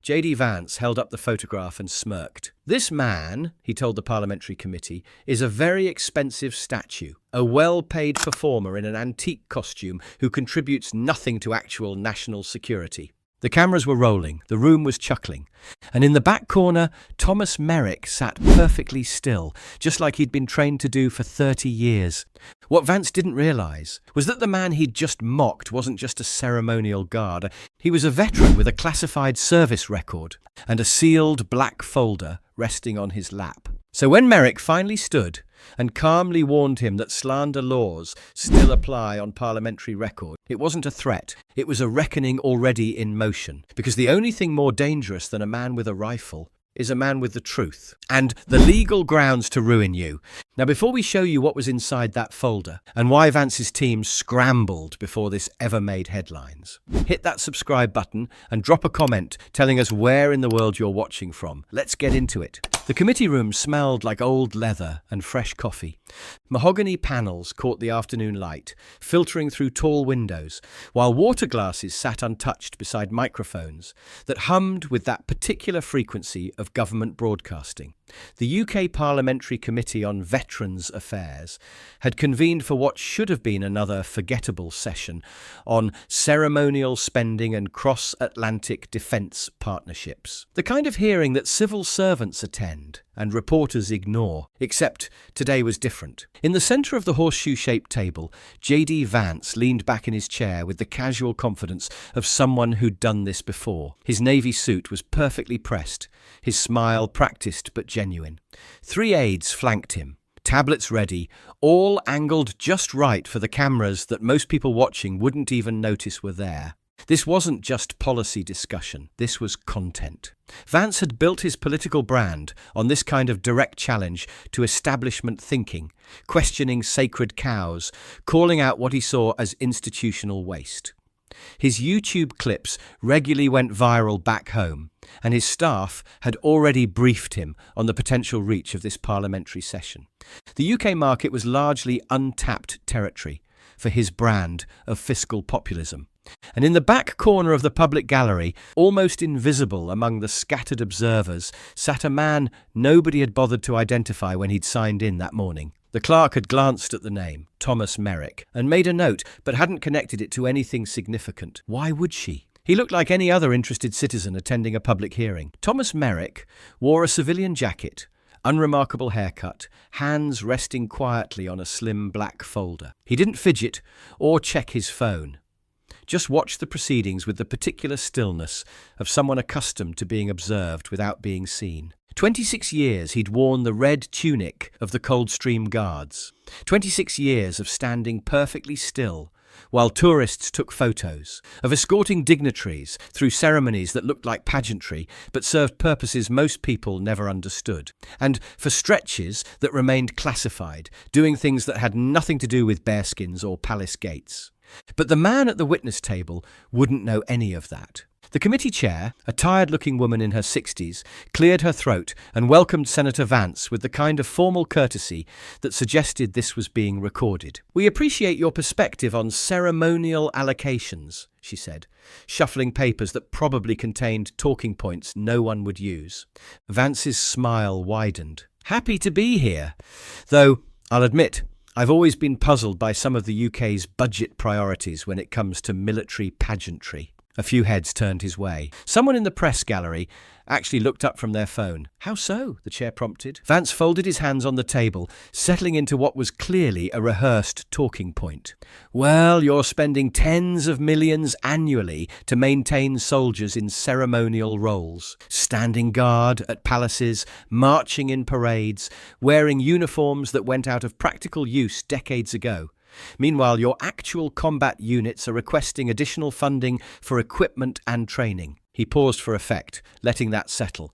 J.D. Vance held up the photograph and smirked. "This man," he told the Parliamentary Committee, "is a very expensive statue, a well-paid performer in an antique costume who contributes nothing to actual national security." The cameras were rolling, the room was chuckling, and in the back corner, Thomas Merrick sat perfectly still, just like he'd been trained to do for 30 years. What Vance didn't realise was that the man he'd just mocked wasn't just a ceremonial guard. He was a veteran with a classified service record and a sealed black folder resting on his lap. So when Merrick finally stood and calmly warned him that slander laws still apply on parliamentary record, it wasn't a threat. It was a reckoning already in motion. Because the only thing more dangerous than a man with a rifle is a man with the truth and the legal grounds to ruin you. Now, before we show you what was inside that folder and why Vance's team scrambled before this ever made headlines, hit that subscribe button and drop a comment telling us where in the world you're watching from. Let's get into it. The committee room smelled like old leather and fresh coffee. Mahogany panels caught the afternoon light, filtering through tall windows, while water glasses sat untouched beside microphones that hummed with that particular frequency of government broadcasting. The UK Parliamentary Committee on Veterans Affairs had convened for what should have been another forgettable session on ceremonial spending and cross-Atlantic defence partnerships. The kind of hearing that civil servants attend and reporters ignore, except today was different. In the centre of the horseshoe-shaped table, J.D. Vance leaned back in his chair with the casual confidence of someone who'd done this before. His navy suit was perfectly pressed, his smile practiced but genuine. 3 aides flanked him, tablets ready, all angled just right for the cameras that most people watching wouldn't even notice were there. This wasn't just policy discussion, this was content. Vance had built his political brand on this kind of direct challenge to establishment thinking, questioning sacred cows, calling out what he saw as institutional waste. His YouTube clips regularly went viral back home, and his staff had already briefed him on the potential reach of this parliamentary session. The UK market was largely untapped territory for his brand of fiscal populism. And in the back corner of the public gallery, almost invisible among the scattered observers, sat a man nobody had bothered to identify when he'd signed in that morning. The clerk had glanced at the name, Thomas Merrick, and made a note, but hadn't connected it to anything significant. Why would she? He looked like any other interested citizen attending a public hearing. Thomas Merrick wore a civilian jacket, unremarkable haircut, hands resting quietly on a slim black folder. He didn't fidget or check his phone. Just watched the proceedings with the particular stillness of someone accustomed to being observed without being seen. 26 years he'd worn the red tunic of the Coldstream Guards. 26 years of standing perfectly still while tourists took photos, of escorting dignitaries through ceremonies that looked like pageantry but served purposes most people never understood, and for stretches that remained classified, doing things that had nothing to do with bearskins or palace gates. But the man at the witness table wouldn't know any of that. The committee chair, a tired-looking woman in her 60s, cleared her throat and welcomed Senator Vance with the kind of formal courtesy that suggested this was being recorded. "We appreciate your perspective on ceremonial allocations," she said, shuffling papers that probably contained talking points no one would use. Vance's smile widened. "Happy to be here, though I'll admit I've always been puzzled by some of the UK's budget priorities when it comes to military pageantry." A few heads turned his way. Someone in the press gallery actually looked up from their phone. "How so?" the chair prompted. Vance folded his hands on the table, settling into what was clearly a rehearsed talking point. "Well, you're spending tens of millions annually to maintain soldiers in ceremonial roles, standing guard at palaces, marching in parades, wearing uniforms that went out of practical use decades ago. Meanwhile, your actual combat units are requesting additional funding for equipment and training." He paused for effect, letting that settle.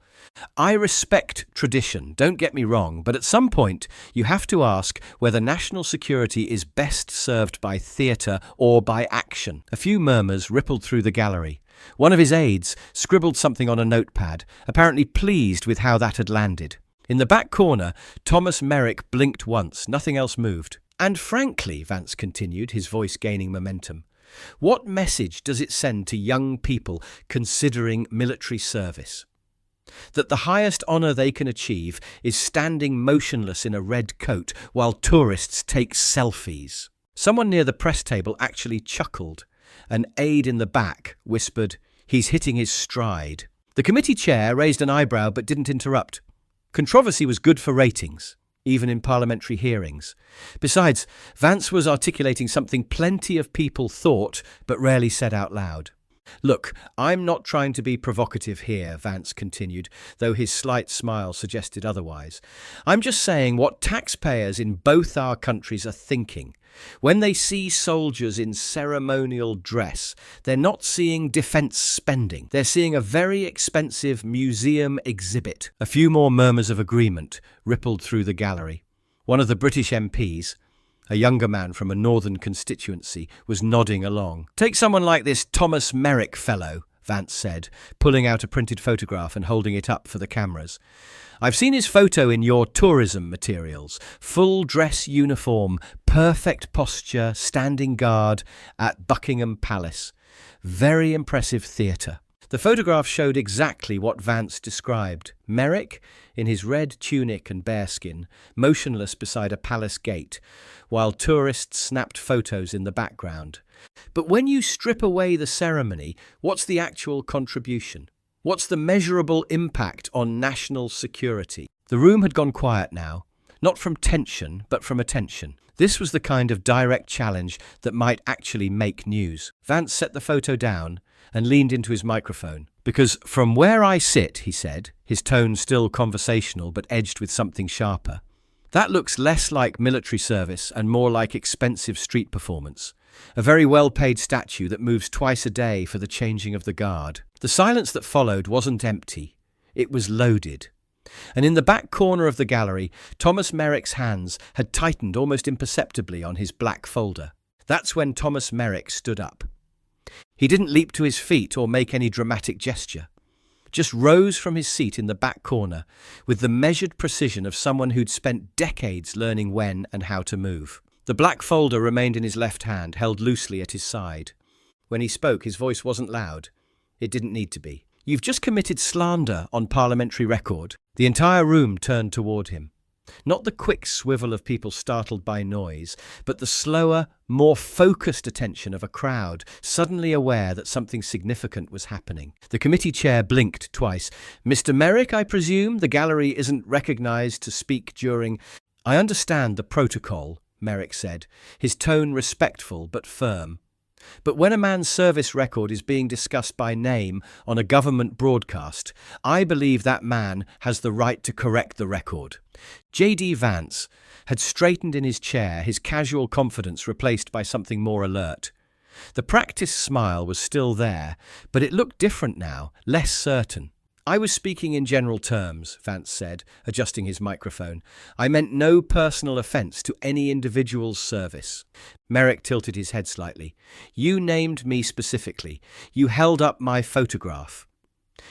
"I respect tradition, don't get me wrong, but at some point you have to ask whether national security is best served by theatre or by action." A few murmurs rippled through the gallery. One of his aides scribbled something on a notepad, apparently pleased with how that had landed. In the back corner, Thomas Merrick blinked once, nothing else moved. "And frankly," Vance continued, his voice gaining momentum, What message does it send to young people considering military service? That the highest honour they can achieve is standing motionless in a red coat while tourists take selfies. Someone near the press table actually chuckled. An aide in the back whispered, "He's hitting his stride." The committee chair raised an eyebrow but didn't interrupt. Controversy was good for ratings, even in parliamentary hearings. Besides, Vance was articulating something plenty of people thought but rarely said out loud. "Look, I'm not trying to be provocative here," Vance continued, though his slight smile suggested otherwise. "I'm just saying what taxpayers in both our countries are thinking. When they see soldiers in ceremonial dress, they're not seeing defence spending. They're seeing a very expensive museum exhibit." A few more murmurs of agreement rippled through the gallery. One of the British MPs, a younger man from a northern constituency, was nodding along. "Take someone like this Thomas Merrick fellow," Vance said, pulling out a printed photograph and holding it up for the cameras. "I've seen his photo in your tourism materials. Full dress uniform, perfect posture, standing guard at Buckingham Palace. Very impressive theatre." The photograph showed exactly what Vance described. Merrick, in his red tunic and bearskin, motionless beside a palace gate, while tourists snapped photos in the background. But when you strip away the ceremony, what's the actual contribution? What's the measurable impact on national security? The room had gone quiet now, not from tension, but from attention. This was the kind of direct challenge that might actually make news. Vance set the photo down and leaned into his microphone. "Because from where I sit," he said, his tone still conversational but edged with something sharper, "that looks less like military service and more like expensive street performance. A very well-paid statue that moves twice a day for the changing of the guard." The silence that followed wasn't empty. It was loaded. And in the back corner of the gallery, Thomas Merrick's hands had tightened almost imperceptibly on his black folder. That's when Thomas Merrick stood up. He didn't leap to his feet or make any dramatic gesture. Just rose from his seat in the back corner with the measured precision of someone who'd spent decades learning when and how to move. The black folder remained in his left hand, held loosely at his side. When he spoke, his voice wasn't loud. It didn't need to be. "You've just committed slander on parliamentary record." The entire room turned toward him. Not the quick swivel of people startled by noise, but the slower, more focused attention of a crowd, suddenly aware that something significant was happening. The committee chair blinked twice. "Mr. Merrick, I presume the gallery isn't recognised to speak during—" "I understand the protocol," Merrick said, his tone respectful but firm. "But when a man's service record is being discussed by name on a government broadcast, I believe that man has the right to correct the record." J.D. Vance had straightened in his chair, his casual confidence replaced by something more alert. The practiced smile was still there, but it looked different now, less certain. "I was speaking in general terms," Vance said, adjusting his microphone. "I meant no personal offence to any individual's service." Merrick tilted his head slightly. "You named me specifically. You held up my photograph.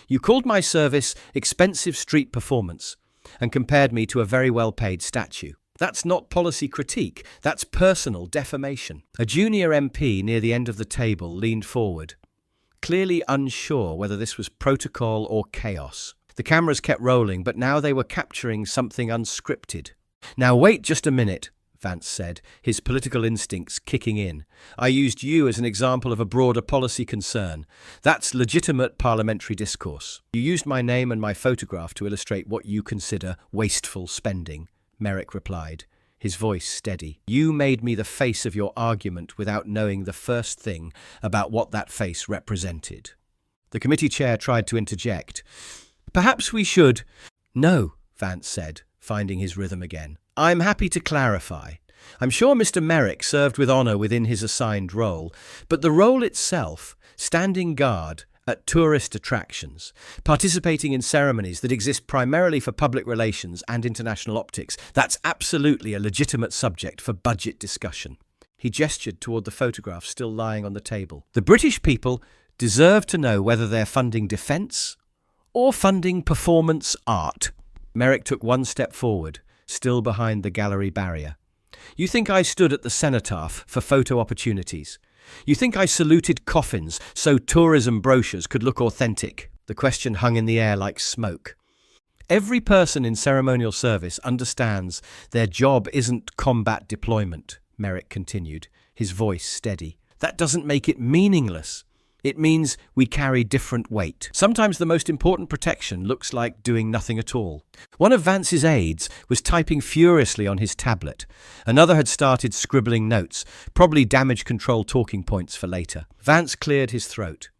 You called my service expensive street performance and compared me to a very well-paid statue. That's not policy critique, that's personal defamation." A junior MP near the end of the table leaned forward, clearly unsure whether this was protocol or chaos. The cameras kept rolling, but now they were capturing something unscripted. "Now wait just a minute," Vance said, his political instincts kicking in. "I used you as an example of a broader policy concern. That's legitimate parliamentary discourse. You used my name and my photograph to illustrate what you consider wasteful spending," Merrick replied, his voice steady. "You made me the face of your argument without knowing the first thing about what that face represented." The committee chair tried to interject. "Perhaps we should—" "No," Vance said, finding his rhythm again. "I'm happy to clarify. I'm sure Mr. Merrick served with honour within his assigned role, but the role itself, standing guard at tourist attractions, participating in ceremonies that exist primarily for public relations and international optics, that's absolutely a legitimate subject for budget discussion." He gestured toward the photograph still lying on the table. "The British people deserve to know whether they're funding defence or funding performance art." Merrick took one step forward, still behind the gallery barrier. "You think I stood at the cenotaph for photo opportunities? You think I saluted coffins so tourism brochures could look authentic? The question hung in the air like smoke. Every person in ceremonial service understands their job isn't combat deployment, Merrick continued, his voice steady. That doesn't make it meaningless. It means we carry different weight. Sometimes the most important protection looks like doing nothing at all. One of Vance's aides was typing furiously on his tablet. Another had started scribbling notes, probably damage control talking points for later. Vance cleared his throat.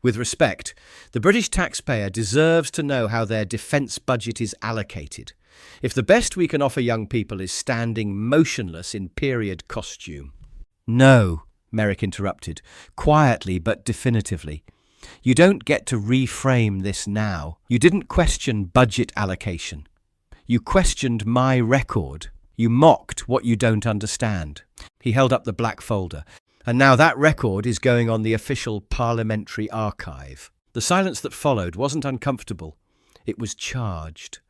With respect, the British taxpayer deserves to know how their defence budget is allocated. If the best we can offer young people is standing motionless in period costume. No, Merrick interrupted, quietly but definitively. You don't get to reframe this now. You didn't question budget allocation. You questioned my record. You mocked what you don't understand. He held up the black folder. And now that record is going on the official parliamentary archive. The silence that followed wasn't uncomfortable. It was charged.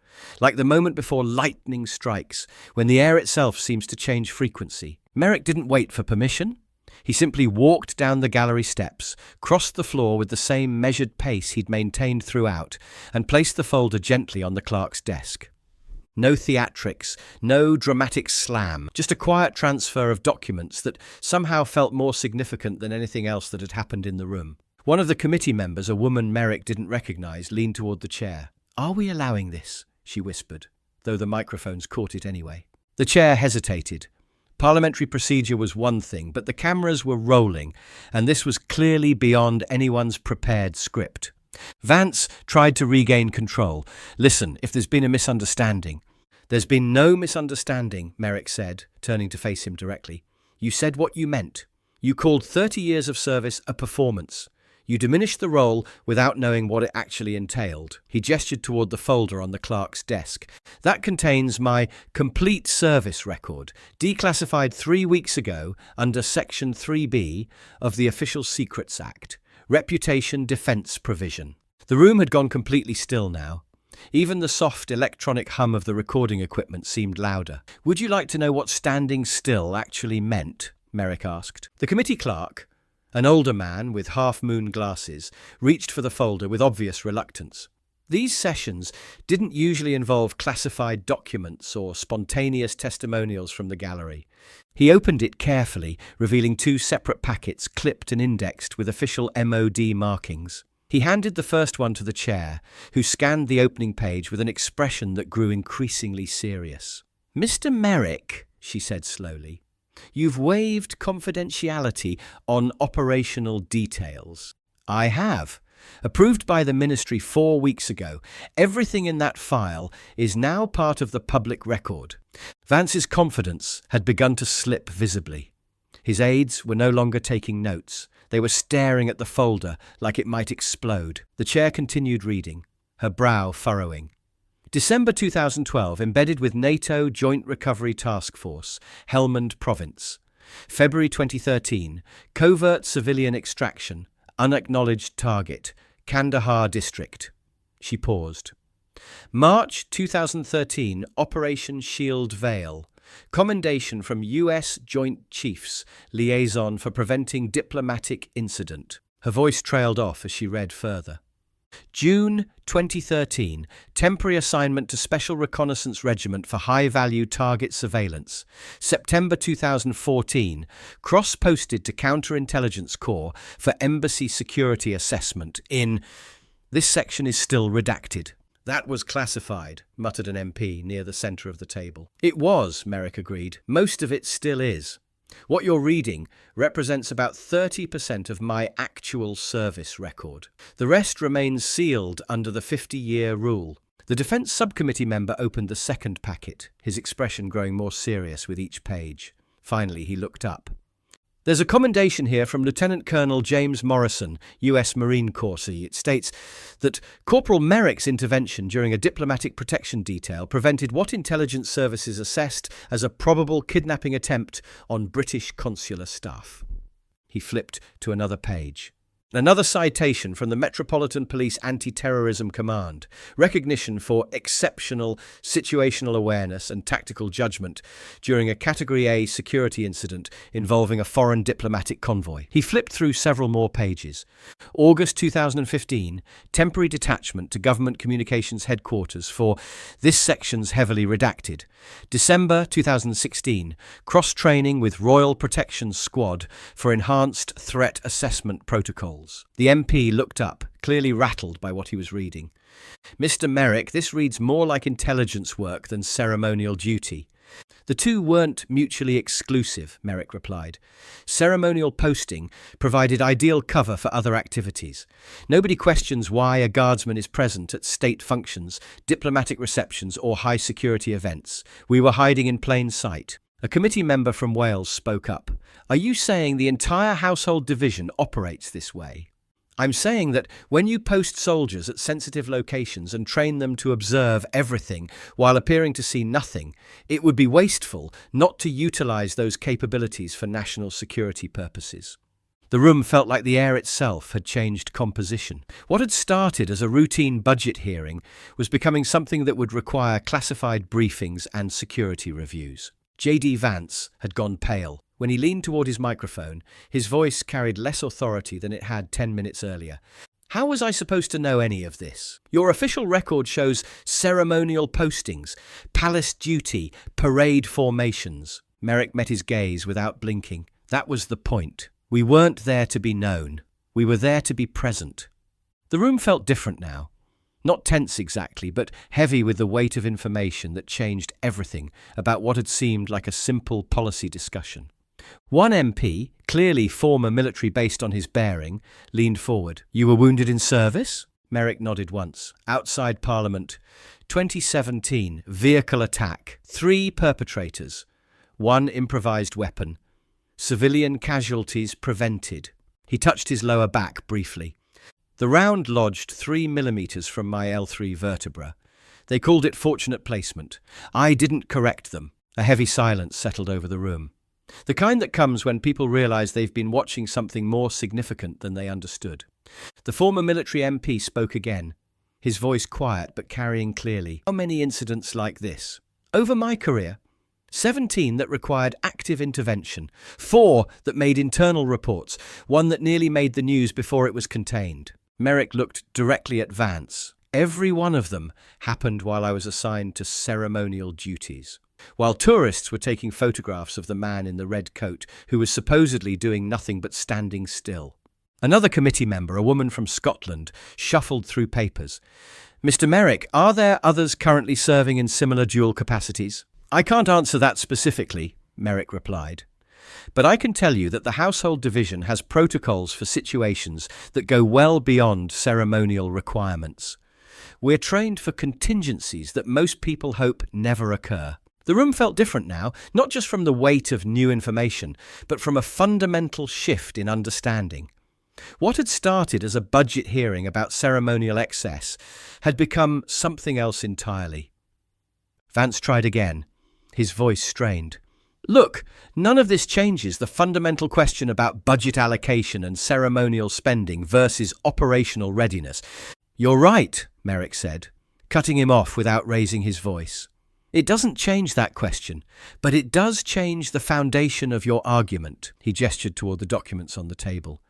Like the moment before lightning strikes, when the air itself seems to change frequency. Merrick didn't wait for permission. He simply walked down the gallery steps, crossed the floor with the same measured pace he'd maintained throughout, and placed the folder gently on the clerk's desk. No theatrics, no dramatic slam, just a quiet transfer of documents that somehow felt more significant than anything else that had happened in the room. One of the committee members, a woman Merrick didn't recognize, leaned toward the chair. "Are we allowing this?" she whispered, though the microphones caught it anyway. The chair hesitated. Parliamentary procedure was one thing, but the cameras were rolling, and this was clearly beyond anyone's prepared script. Vance tried to regain control. "Listen, if there's been a misunderstanding." "There's been no misunderstanding," Merrick said, turning to face him directly. "You said what you meant. You called 30 years of service a performance. You diminished the role without knowing what it actually entailed." He gestured toward the folder on the clerk's desk. "That contains my complete service record, declassified 3 weeks ago under Section 3B of the Official Secrets Act, Reputation Defence Provision." The room had gone completely still now. Even the soft electronic hum of the recording equipment seemed louder. "Would you like to know what standing still actually meant?" Merrick asked. The committee clerk, an older man with half-moon glasses, reached for the folder with obvious reluctance. These sessions didn't usually involve classified documents or spontaneous testimonials from the gallery. He opened it carefully, revealing 2 separate packets clipped and indexed with official MOD markings. He handed the first one to the chair, who scanned the opening page with an expression that grew increasingly serious. "Mr. Merrick," she said slowly, "you've waived confidentiality on operational details." "I have. Approved by the ministry 4 weeks ago. Everything in that file is now part of the public record." Vance's confidence had begun to slip visibly. His aides were no longer taking notes. They were staring at the folder like it might explode. The chair continued reading, her brow furrowing. December 2012, embedded with NATO Joint Recovery Task Force, Helmand Province. February 2013, covert civilian extraction, unacknowledged target, Kandahar District. She paused. March 2013, Operation Shield Veil. Commendation from U.S. Joint Chiefs, Liaison for Preventing Diplomatic Incident. Her voice trailed off as she read further. June 2013, temporary assignment to Special Reconnaissance Regiment for high-value target surveillance. September 2014, cross-posted to Counterintelligence Corps for embassy security assessment in... This section is still redacted. "That was classified," muttered an MP near the centre of the table. "It was," Merrick agreed. "Most of it still is. What you're reading represents about 30% of my actual service record. The rest remains sealed under the 50-year rule." The Defence Subcommittee member opened the second packet, his expression growing more serious with each page. Finally, he looked up. "There's a commendation here from Lieutenant Colonel James Morrison, U.S. Marine Corps. It states that Corporal Merrick's intervention during a diplomatic protection detail prevented what intelligence services assessed as a probable kidnapping attempt on British consular staff." He flipped to another page. Another citation from the Metropolitan Police Anti-Terrorism Command. Recognition for exceptional situational awareness and tactical judgment during a Category A security incident involving a foreign diplomatic convoy. He flipped through several more pages. August 2015, temporary detachment to Government Communications Headquarters for this section's heavily redacted. December 2016, cross-training with Royal Protection Squad for enhanced threat assessment protocols. The MP looked up, clearly rattled by what he was reading. Mr. Merrick, this reads more like intelligence work than ceremonial duty. The two weren't mutually exclusive, Merrick replied. Ceremonial posting provided ideal cover for other activities. Nobody questions why a guardsman is present at state functions, diplomatic receptions, or high-security events. We were hiding in plain sight. A committee member from Wales spoke up. Are you saying the entire household division operates this way? I'm saying that when you post soldiers at sensitive locations and train them to observe everything while appearing to see nothing, it would be wasteful not to utilize those capabilities for national security purposes. The room felt like the air itself had changed composition. What had started as a routine budget hearing was becoming something that would require classified briefings and security reviews. J.D. Vance had gone pale. When he leaned toward his microphone, his voice carried less authority than it had 10 minutes earlier. How was I supposed to know any of this? Your official record shows ceremonial postings, palace duty, parade formations. Merrick met his gaze without blinking. That was the point. We weren't there to be known. We were there to be present. The room felt different now. Not tense exactly, but heavy with the weight of information that changed everything about what had seemed like a simple policy discussion. One MP, clearly former military based on his bearing, leaned forward. You were wounded in service? Merrick nodded once. Outside Parliament. 2017, vehicle attack. 3 perpetrators. 1 improvised weapon. Civilian casualties prevented. He touched his lower back briefly. The round lodged 3 millimeters from my L3 vertebra. They called it fortunate placement. I didn't correct them. A heavy silence settled over the room. The kind that comes when people realize they've been watching something more significant than they understood. The former military MP spoke again, his voice quiet but carrying clearly. How many incidents like this? Over my career, 17 that required active intervention, 4 that made internal reports, 1 that nearly made the news before it was contained. Merrick looked directly at Vance. Every one of them happened while I was assigned to ceremonial duties. While tourists were taking photographs of the man in the red coat who was supposedly doing nothing but standing still. Another committee member, a woman from Scotland, shuffled through papers. Mr. Merrick, are there others currently serving in similar dual capacities? I can't answer that specifically, Merrick replied. But I can tell you that the Household Division has protocols for situations that go well beyond ceremonial requirements. We're trained for contingencies that most people hope never occur. The room felt different now, not just from the weight of new information, but from a fundamental shift in understanding. What had started as a budget hearing about ceremonial excess had become something else entirely. Vance tried again, his voice strained. Look, none of this changes the fundamental question about budget allocation and ceremonial spending versus operational readiness. You're right, Merrick said, cutting him off without raising his voice. It doesn't change that question, but it does change the foundation of your argument. He gestured toward the documents on the table.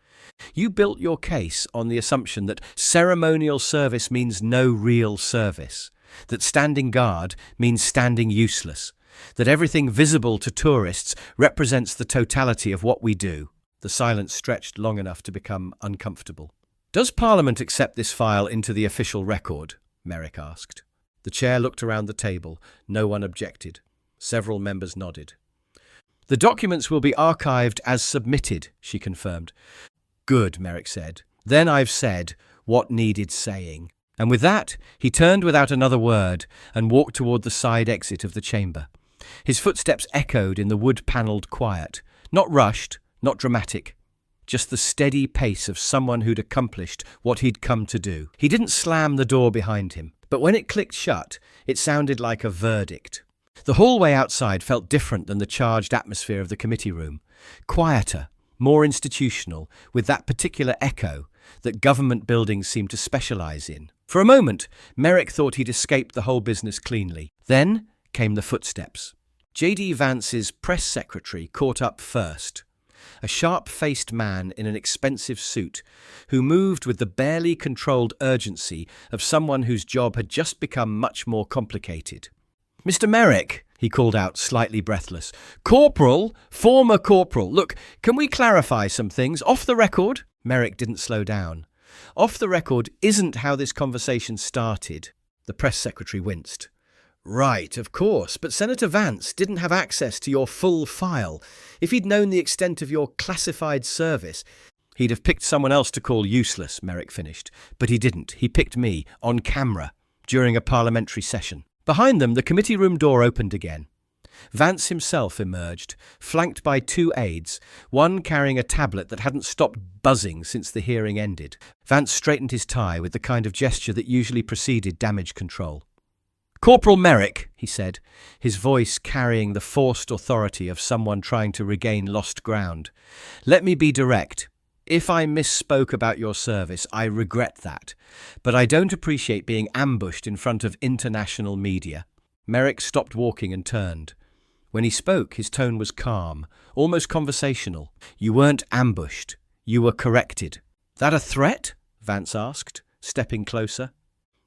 You built your case on the assumption that ceremonial service means no real service, that standing guard means standing useless, that everything visible to tourists represents the totality of what we do. The silence stretched long enough to become uncomfortable. Does Parliament accept this file into the official record? Merrick asked. The chair looked around the table. No one objected. Several members nodded. The documents will be archived as submitted, she confirmed. Good, Merrick said. Then I've said what needed saying. And with that, he turned without another word and walked toward the side exit of the chamber. His footsteps echoed in the wood-panelled quiet, not rushed, not dramatic, just the steady pace of someone who'd accomplished what he'd come to do. He didn't slam the door behind him, but when it clicked shut, it sounded like a verdict. The hallway outside felt different than the charged atmosphere of the committee room. Quieter, more institutional, with that particular echo that government buildings seem to specialise in. For a moment, Merrick thought he'd escaped the whole business cleanly. Then came the footsteps. J.D. Vance's press secretary caught up first. A sharp-faced man in an expensive suit who moved with the barely controlled urgency of someone whose job had just become much more complicated. "Mr. Merrick," he called out, slightly breathless. "Corporal, former corporal. Look, can we clarify some things? Off the record?" Merrick didn't slow down. "Off the record isn't how this conversation started." The press secretary winced. "Right, of course, but Senator Vance didn't have access to your full file. If he'd known the extent of your classified service, he'd have picked someone else to call useless," Merrick finished. "But he didn't. He picked me, on camera, during a parliamentary session." Behind them, the committee room door opened again. Vance himself emerged, flanked by two aides, one carrying a tablet that hadn't stopped buzzing since the hearing ended. Vance straightened his tie with the kind of gesture that usually preceded damage control. "Corporal Merrick," he said, his voice carrying the forced authority of someone trying to regain lost ground. "Let me be direct. If I misspoke about your service, I regret that. But I don't appreciate being ambushed in front of international media." Merrick stopped walking and turned. When he spoke, his tone was calm, almost conversational. "You weren't ambushed. You were corrected." "That a threat?" Vance asked, stepping closer.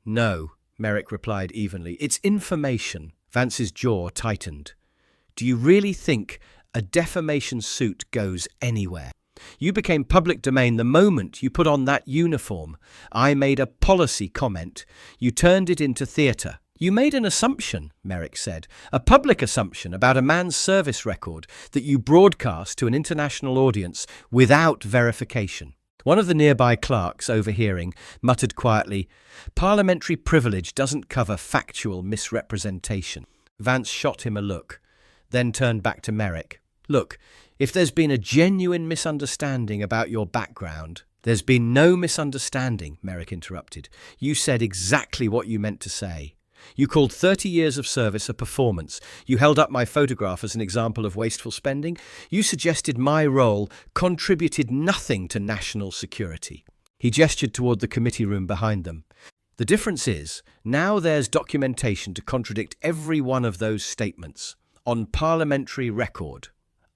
"No," Merrick replied evenly. "It's information." Vance's jaw tightened. "Do you really think a defamation suit goes anywhere? You became public domain the moment you put on that uniform. I made a policy comment. You turned it into theatre." "You made an assumption," Merrick said, "a public assumption about a man's service record that you broadcast to an international audience without verification." One of the nearby clerks, overhearing, muttered quietly, "Parliamentary privilege doesn't cover factual misrepresentation." Vance shot him a look, then turned back to Merrick. "Look, if there's been a genuine misunderstanding about your background—" "There's been no misunderstanding," Merrick interrupted. "You said exactly what you meant to say. You called 30 years of service a performance. You held up my photograph as an example of wasteful spending. You suggested my role contributed nothing to national security." He gestured toward the committee room behind them. "The difference is, now there's documentation to contradict every one of those statements, on parliamentary record,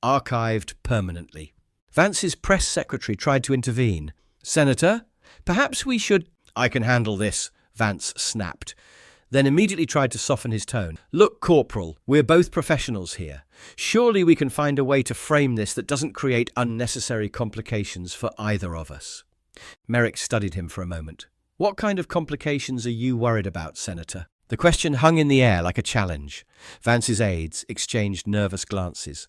archived permanently." Vance's press secretary tried to intervene. "Senator, perhaps we should—" "I can handle this," Vance snapped, then immediately tried to soften his tone. "Look, Corporal, we're both professionals here. Surely we can find a way to frame this that doesn't create unnecessary complications for either of us." Merrick studied him for a moment. "What kind of complications are you worried about, Senator?" The question hung in the air like a challenge. Vance's aides exchanged nervous glances.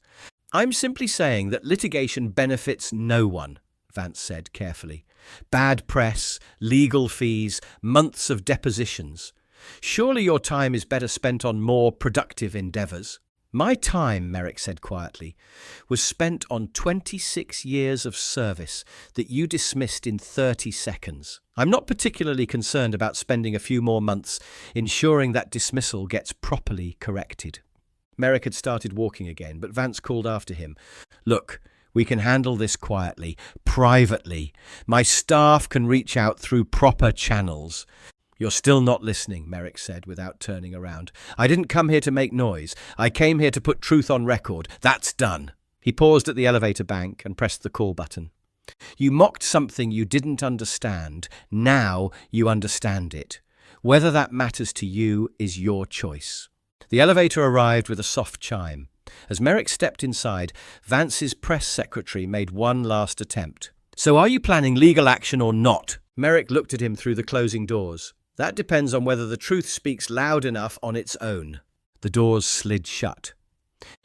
"I'm simply saying that litigation benefits no one," Vance said carefully. "Bad press, legal fees, months of depositions. Surely your time is better spent on more productive endeavours." "My time," Merrick said quietly, "was spent on 26 years of service that you dismissed in 30 seconds. I'm not particularly concerned about spending a few more months ensuring that dismissal gets properly corrected." Merrick had started walking again, but Vance called after him. "Look, we can handle this quietly, privately. My staff can reach out through proper channels." "You're still not listening," Merrick said without turning around. "I didn't come here to make noise. I came here to put truth on record. That's done." He paused at the elevator bank and pressed the call button. "You mocked something you didn't understand. Now you understand it. Whether that matters to you is your choice." The elevator arrived with a soft chime. As Merrick stepped inside, Vance's press secretary made one last attempt. "So are you planning legal action or not?" Merrick looked at him through the closing doors. "That depends on whether the truth speaks loud enough on its own." The doors slid shut.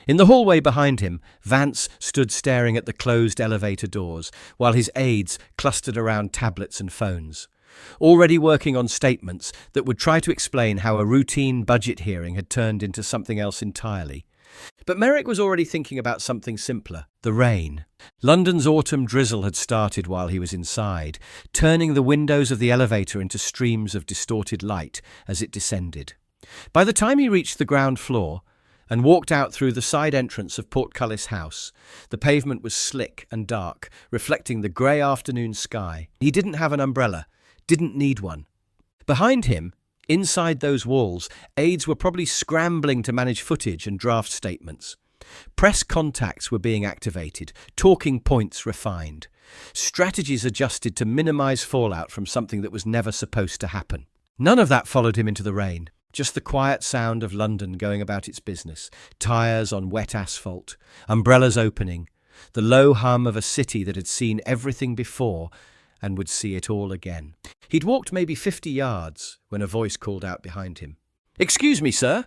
In the hallway behind him, Vance stood staring at the closed elevator doors, while his aides clustered around tablets and phones, already working on statements that would try to explain how a routine budget hearing had turned into something else entirely. But Merrick was already thinking about something simpler: the rain. London's autumn drizzle had started while he was inside, turning the windows of the elevator into streams of distorted light as it descended. By the time he reached the ground floor, and walked out through the side entrance of Portcullis House. The pavement was slick and dark, reflecting the grey afternoon sky. He didn't have an umbrella, didn't need one. Behind him, inside those walls, aides were probably scrambling to manage footage and draft statements. Press contacts were being activated, talking points refined, strategies adjusted to minimise fallout from something that was never supposed to happen. None of that followed him into the rain. Just the quiet sound of London going about its business, tyres on wet asphalt, umbrellas opening, the low hum of a city that had seen everything before and would see it all again. He'd walked maybe 50 yards when a voice called out behind him. "Excuse me, sir."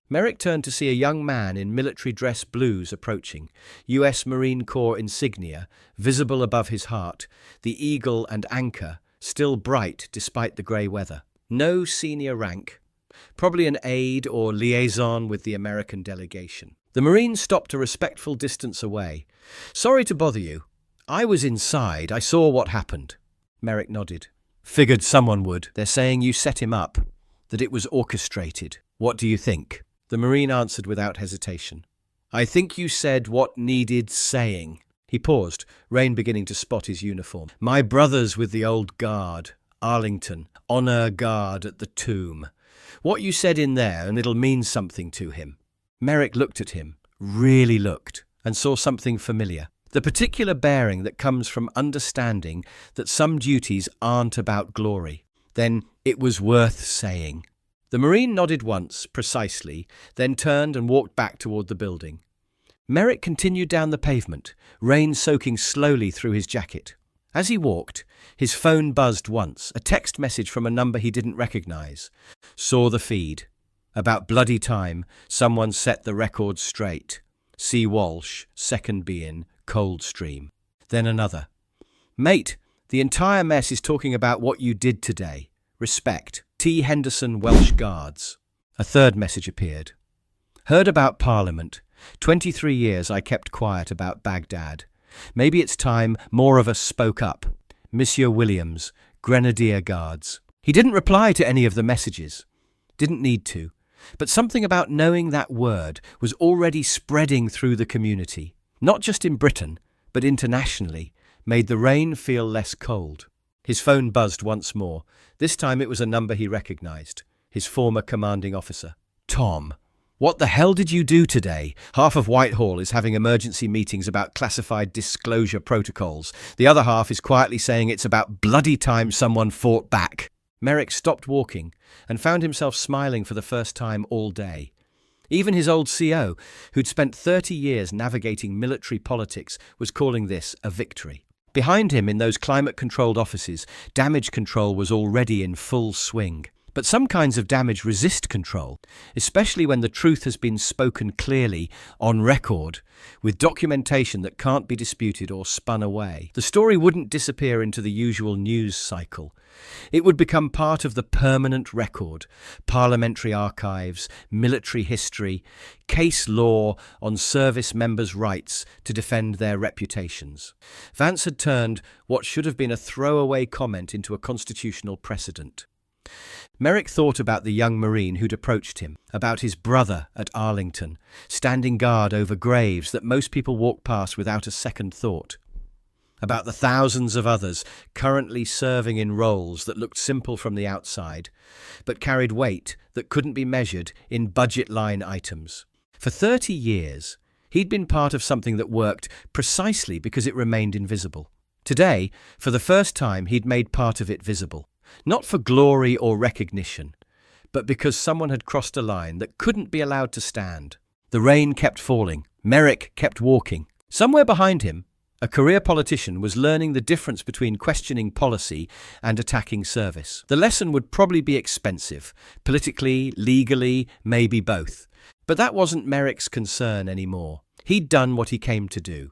Merrick turned to see a young man in military dress blues approaching, US Marine Corps insignia visible above his heart, the eagle and anchor still bright despite the grey weather. No senior rank, probably an aide or liaison with the American delegation. The Marine stopped a respectful distance away. "Sorry to bother you. I was inside. I saw what happened." Merrick nodded. "Figured someone would. They're saying you set him up, that it was orchestrated. What do you think?" The Marine answered without hesitation. "I think you said what needed saying." He paused, Rain beginning to spot his uniform. "My brother's with the old guard, Arlington, honour guard at the tomb. What you said in there, and it'll mean something to him." Merrick looked at him, really looked, and saw something familiar. The particular bearing that comes from understanding that some duties aren't about glory. Then it was worth saying. The Marine nodded once, precisely, then turned and walked back toward the building. Merrick continued down the pavement, rain soaking slowly through his jacket. As he walked, his phone buzzed once, a text message from a number he didn't recognise. Saw the feed. About bloody time, someone set the record straight. C. Walsh, 2nd Bein, Coldstream. Then another. "Mate, the entire mess is talking about what you did today. Respect. T. Henderson, Welsh Guards." A third message appeared. "Heard about Parliament. 23 years I kept quiet about Baghdad. Maybe it's time more of us spoke up. Monsieur Williams, Grenadier Guards." He didn't reply to any of the messages. Didn't need to. But something about knowing that word was already spreading through the community. Not just in Britain, but internationally, made the rain feel less cold. His phone buzzed once more. This time it was a number he recognised. His former commanding officer. "Tom. What the hell did you do today? Half of Whitehall is having emergency meetings about classified disclosure protocols. The other half is quietly saying it's about bloody time someone fought back." Merrick stopped walking and found himself smiling for the first time all day. Even his old CO, who'd spent 30 years navigating military politics, was calling this a victory. Behind him in those climate-controlled offices, damage control was already in full swing. But some kinds of damage resist control, especially when the truth has been spoken clearly, on record, with documentation that can't be disputed or spun away. The story wouldn't disappear into the usual news cycle. It would become part of the permanent record, parliamentary archives, military history, case law on service members' rights to defend their reputations. Vance had turned what should have been a throwaway comment into a constitutional precedent. Merrick thought about the young Marine who'd approached him, about his brother at Arlington, standing guard over graves that most people walk past without a second thought, about the thousands of others currently serving in roles that looked simple from the outside, but carried weight that couldn't be measured in budget line items. For 30 years, he'd been part of something that worked precisely because it remained invisible. Today, for the first time, he'd made part of it visible. Not for glory or recognition, but because someone had crossed a line that couldn't be allowed to stand. The rain kept falling. Merrick kept walking. Somewhere behind him, a career politician was learning the difference between questioning policy and attacking service. The lesson would probably be expensive, politically, legally, maybe both. But that wasn't Merrick's concern anymore. He'd done what he came to do.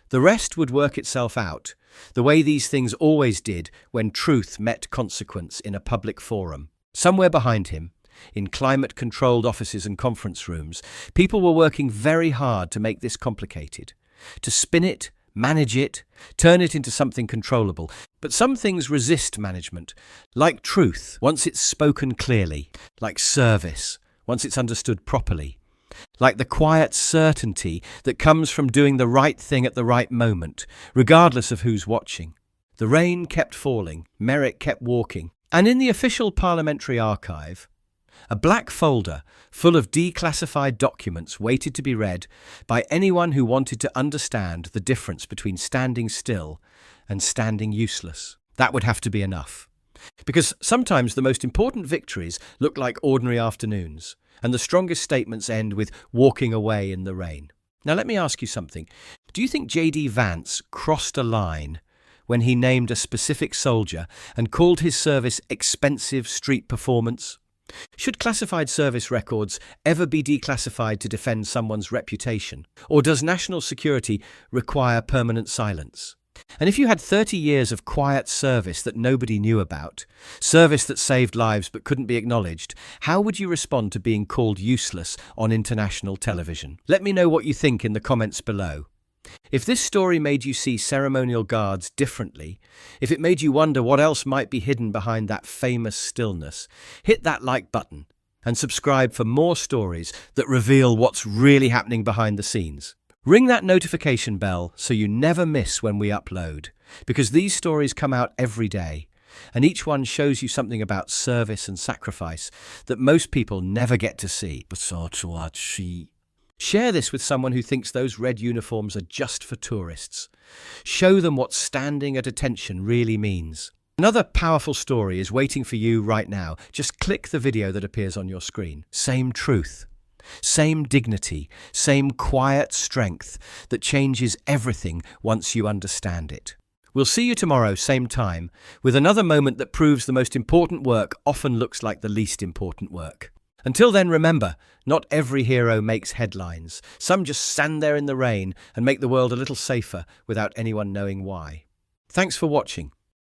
The rest would work itself out, the way these things always did when truth met consequence in a public forum. Somewhere behind him, in climate-controlled offices and conference rooms, people were working very hard to make this complicated, to spin it, manage it, turn it into something controllable. But some things resist management, like truth, once it's spoken clearly, like service, once it's understood properly. like the quiet certainty that comes from doing the right thing at the right moment, regardless of who's watching. The rain kept falling, Merrick kept walking, and in the official parliamentary archive, a black folder full of declassified documents waited to be read by anyone who wanted to understand the difference between standing still and standing useless. That would have to be enough. Because sometimes the most important victories look like ordinary afternoons, and the strongest statements end with walking away in the rain. Now let me ask you something. Do you think J.D. Vance crossed a line when he named a specific soldier and called his service expensive street performance? Should classified service records ever be declassified to defend someone's reputation? Or does national security require permanent silence? And if you had 30 years of quiet service that nobody knew about, service that saved lives but couldn't be acknowledged, how would you respond to being called useless on international television? Let me know what you think in the comments below. If this story made you see ceremonial guards differently, if it made you wonder what else might be hidden behind that famous stillness, hit that like button and subscribe for more stories that reveal what's really happening behind the scenes. Ring that notification bell so you never miss when we upload, because these stories come out every day, and each one shows you something about service and sacrifice that most people never get to see. Share this with someone who thinks those red uniforms are just for tourists. Show them what standing at attention really means. Another powerful story is waiting for you right now. Just click the video that appears on your screen. Same truth, same dignity, same quiet strength that changes everything once you understand it. We'll see you tomorrow, same time, with another moment that proves the most important work often looks like the least important work. Until then, remember, not every hero makes headlines. Some just stand there in the rain and make the world a little safer without anyone knowing why. Thanks for watching.